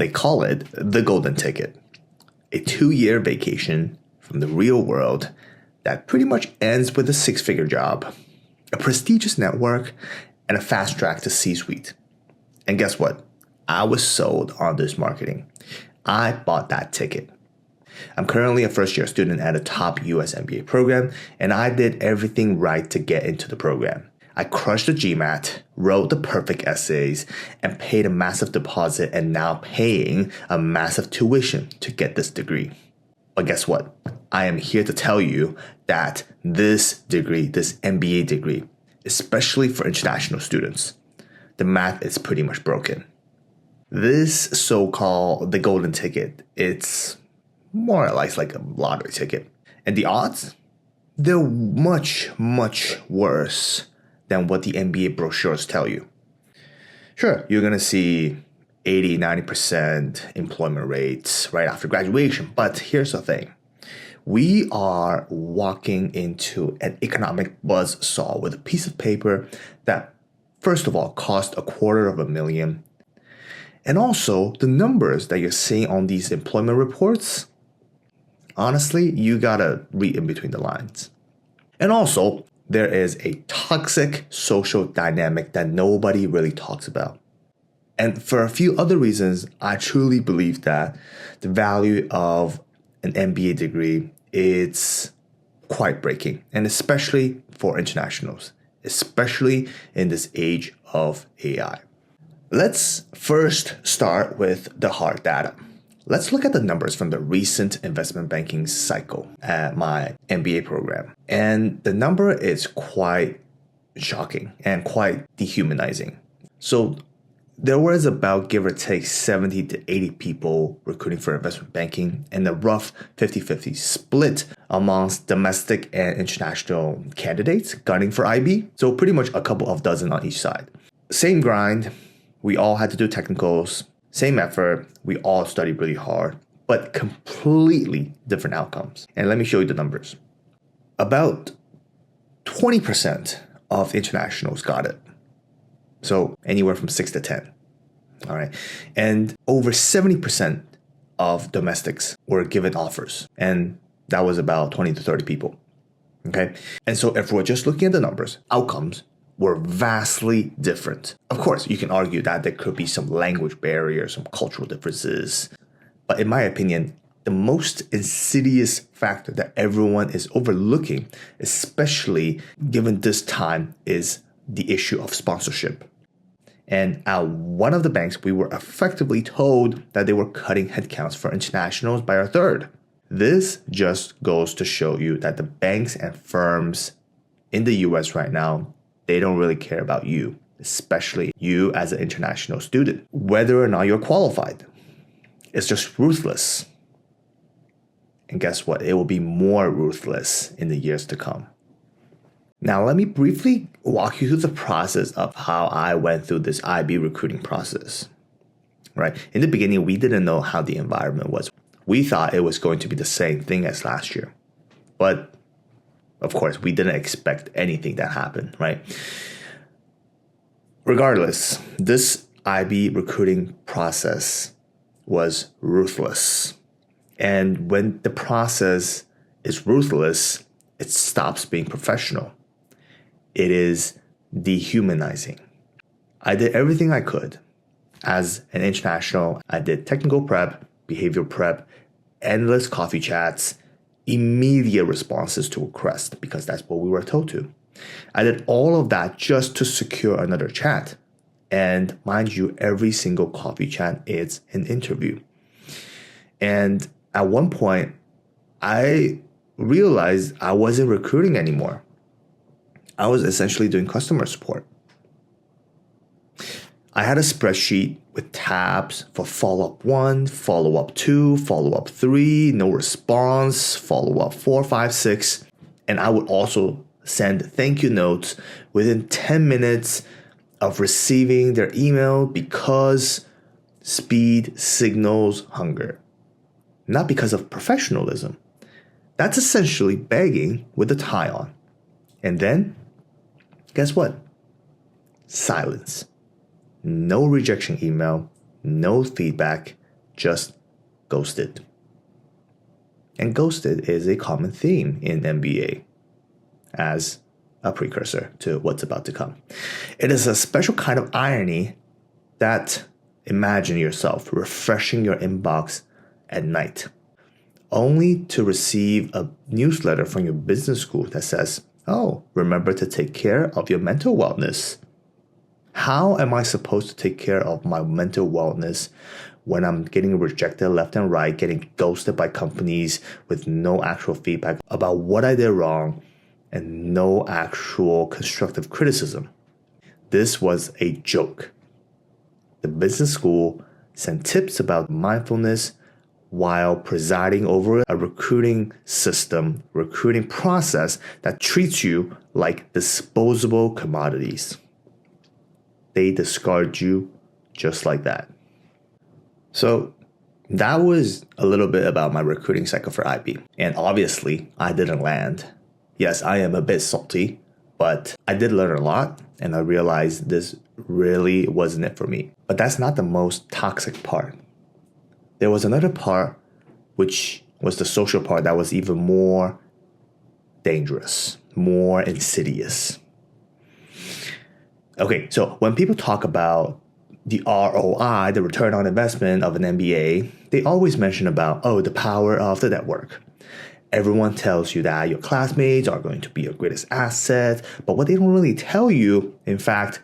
They call it the golden ticket, a 2-year vacation from the real world that pretty much ends with a 6-figure job, a prestigious network, and a fast track to C-suite. And guess what? I was sold on this marketing. I bought that ticket. I'm currently a first-year student at a top US MBA program, and I did everything right to get into the program. I crushed the GMAT, wrote the perfect essays, and paid a massive deposit and now paying a massive tuition to get this degree. But guess what? I am here to tell you that this degree, this MBA degree, especially for international students, the math is pretty much broken. This so-called the golden ticket, it's more or less like a lottery ticket. And the odds? They're much, much worse than what the MBA brochures tell you. Sure, you're going to see 80, 90% employment rates right after graduation. But here's the thing. We are walking into an economic buzzsaw with a piece of paper that, first of all, cost $250,000. And also, the numbers that you're seeing on these employment reports, honestly, you gotta read in between the lines. And also, there is a toxic social dynamic that nobody really talks about. And for a few other reasons, I truly believe that the value of an MBA degree is quite breaking, and especially for internationals, especially in this age of AI. Let's first start with the hard data. Let's look at the numbers from the recent investment banking cycle at my MBA program. And the number is quite shocking and quite dehumanizing. So there was about, give or take, 70 to 80 people recruiting for investment banking, and a rough 50-50 split amongst domestic and international candidates gunning for IB. So pretty much a couple of dozen on each side. Same grind. We all had to do technicals, same effort, we all studied really hard, but completely different outcomes. And let me show you the numbers. About 20% of internationals got it. So anywhere from 6 to 10. All right. And over 70% of domestics were given offers. And that was about 20 to 30 people. Okay. And so if we're just looking at the numbers, outcomes were vastly different. Of course, you can argue that there could be some language barriers, some cultural differences. But in my opinion, the most insidious factor that everyone is overlooking, especially given this time, is the issue of sponsorship. And at one of the banks, we were effectively told that they were cutting headcounts for internationals by a third. This just goes to show you that the banks and firms in the US right now, they don't really care about you, especially you as an international student, whether or not you're qualified. It's just ruthless. And guess what? It will be more ruthless in the years to come. Now, let me briefly walk you through the process of how I went through this IB recruiting process. Right? In the beginning, we didn't know how the environment was. We thought it was going to be the same thing as last year. But of course, we didn't expect anything that happened, right? Regardless, this IB recruiting process was ruthless. And when the process is ruthless, it stops being professional. It is dehumanizing. I did everything I could. As an international, I did technical prep, behavioral prep, endless coffee chats, immediate responses to requests, because that's what we were told to. I did all of that just to secure another chat. And mind you, every single coffee chat is an interview. And at one point, I realized I wasn't recruiting anymore. I was essentially doing customer support. I had a spreadsheet with tabs for follow-up 1, follow-up 2, follow-up 3, no response, follow-up 4, 5, 6. And I would also send thank you notes within 10 minutes of receiving their email, because speed signals hunger. Not because of professionalism. That's essentially begging with a tie on. And then, guess what? Silence. No rejection email, no feedback, just ghosted. And ghosted is a common theme in MBA as a precursor to what's about to come. It is a special kind of irony that imagine yourself refreshing your inbox at night, only to receive a newsletter from your business school that says, "Oh, remember to take care of your mental wellness." How am I supposed to take care of my mental wellness when I'm getting rejected left and right, getting ghosted by companies with no actual feedback about what I did wrong and no actual constructive criticism? This was a joke. The business school sent tips about mindfulness while presiding over a recruiting system, recruiting process that treats you like disposable commodities. They discard you just like that. So that was a little bit about my recruiting cycle for IB. And obviously, I didn't land. Yes, I am a bit salty, but I did learn a lot, and I realized this really wasn't it for me. But that's not the most toxic part. There was another part, which was the social part, that was even more dangerous, more insidious. Okay, so when people talk about the ROI, the return on investment of an MBA, they always mention about, the power of the network. Everyone tells you that your classmates are going to be your greatest asset, but what they don't really tell you, in fact,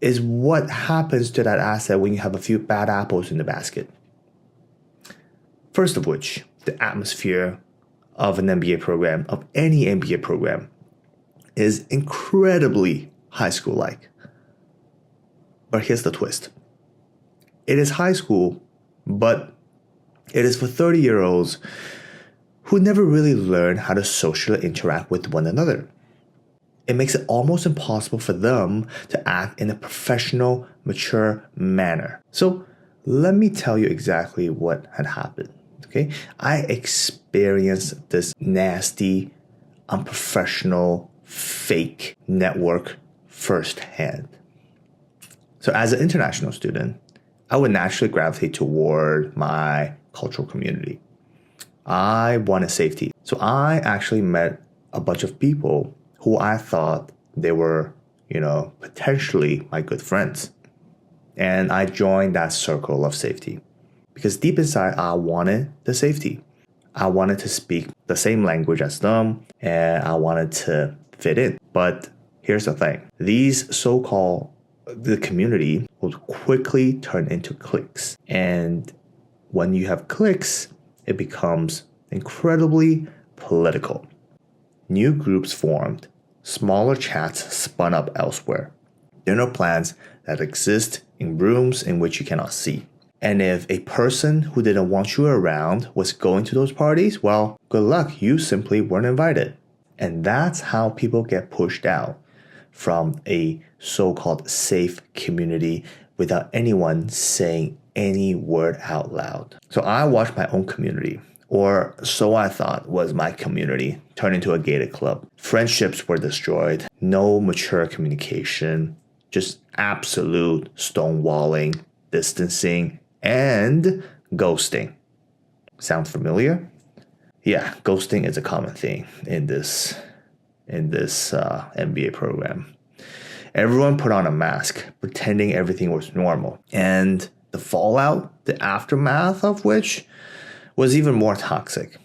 is what happens to that asset when you have a few bad apples in the basket. First of which, the atmosphere of an MBA program, of any MBA program, is incredibly high school-like. But here's the twist. It is high school, but it is for 30-year-olds who never really learn how to socially interact with one another. It makes it almost impossible for them to act in a professional, mature manner. So let me tell you exactly what had happened. Okay, I experienced this nasty, unprofessional, fake network firsthand. So as an international student, I would naturally gravitate toward my cultural community. I wanted safety. So I actually met a bunch of people who I thought they were, potentially my good friends. And I joined that circle of safety because deep inside, I wanted the safety. I wanted to speak the same language as them, and I wanted to fit in. But here's the thing. These the community will quickly turn into cliques. And when you have cliques, it becomes incredibly political. New groups formed. Smaller chats spun up elsewhere. Dinner plans that exist in rooms in which you cannot see. And if a person who didn't want you around was going to those parties, well, good luck, you simply weren't invited. And that's how people get pushed out from a so-called safe community without anyone saying any word out loud. So I watched my own community, or so I thought was my community, turn into a gated club. Friendships were destroyed, no mature communication, just absolute stonewalling, distancing, and ghosting. Sound familiar? Yeah, ghosting is a common thing in this MBA program. Everyone put on a mask, pretending everything was normal. And the fallout, the aftermath of which was even more toxic.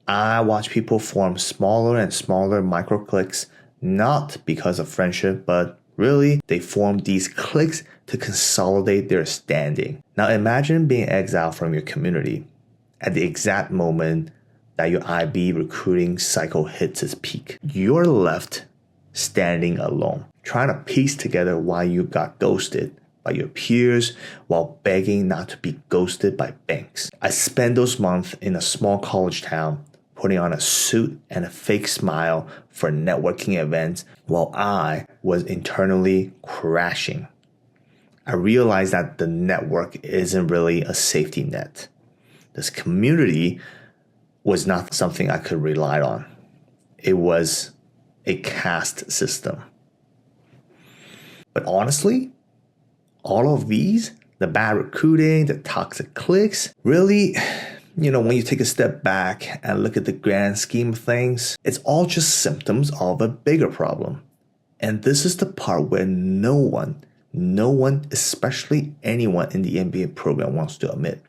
I watched people form smaller and smaller micro cliques, not because of friendship, but really, they formed these cliques to consolidate their standing. Now imagine being exiled from your community at the exact moment that your IB recruiting cycle hits its peak. You're left standing alone, trying to piece together why you got ghosted by your peers while begging not to be ghosted by banks. I spent those months in a small college town putting on a suit and a fake smile for networking events while I was internally crashing. I realized that the network isn't really a safety net. This community was not something I could rely on. It was a caste system. But honestly, all of these, the bad recruiting, the toxic cliques. Really, when you take a step back and look at the grand scheme of things, it's all just symptoms of a bigger problem. And this is the part where no one, especially anyone in the MBA program, wants to admit.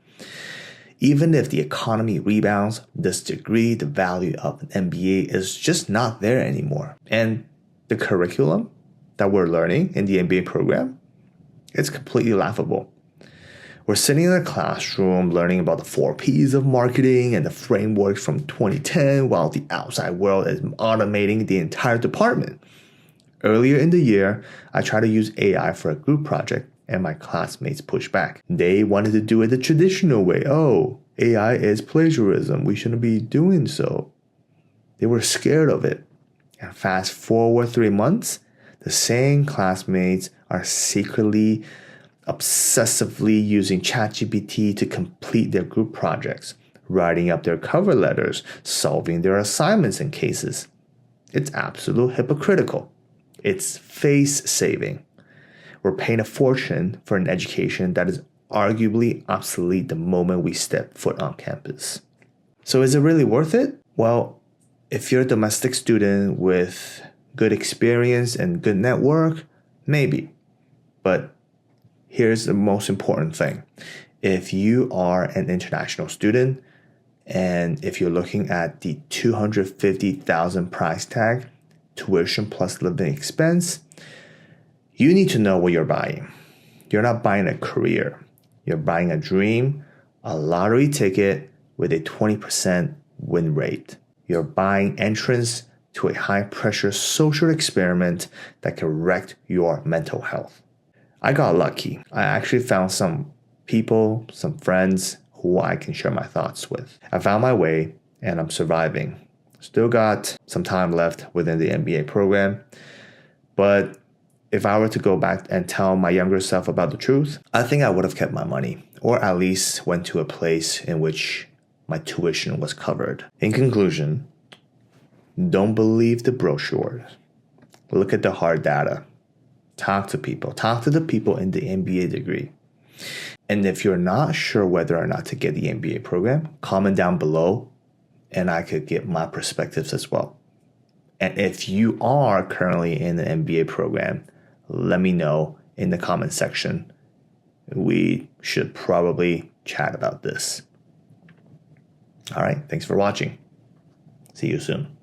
Even if the economy rebounds, this degree, the value of an MBA is just not there anymore. And the curriculum that we're learning in the MBA program, it's completely laughable. We're sitting in a classroom learning about the 4 Ps of marketing and the frameworks from 2010 while the outside world is automating the entire department. Earlier in the year, I tried to use AI for a group project and my classmates pushed back. They wanted to do it the traditional way. Oh, AI is plagiarism. We shouldn't be doing so. They were scared of it. And fast forward 3 months, the same classmates are secretly, obsessively using ChatGPT to complete their group projects, writing up their cover letters, solving their assignments and cases. It's absolute hypocritical. It's face-saving. We're paying a fortune for an education that is arguably obsolete the moment we step foot on campus. So is it really worth it? Well, if you're a domestic student with good experience and good network, maybe. But here's the most important thing. If you are an international student and if you're looking at the $250,000 price tag, tuition plus living expense, you need to know what you're buying. You're not buying a career. You're buying a dream, a lottery ticket with a 20% win rate. You're buying entrance to a high-pressure social experiment that can wreck your mental health. I got lucky. I actually found some people, some friends who I can share my thoughts with. I found my way and I'm surviving. Still got some time left within the MBA program, but if I were to go back and tell my younger self about the truth, I think I would have kept my money, or at least went to a place in which my tuition was covered. In conclusion, don't believe the brochures. Look at the hard data. Talk to people. Talk to the people in the MBA degree. And if you're not sure whether or not to get the MBA program, comment down below and I could get my perspectives as well. And if you are currently in the MBA program, let me know in the comment section. We should probably chat about this. All right, thanks for watching. See you soon.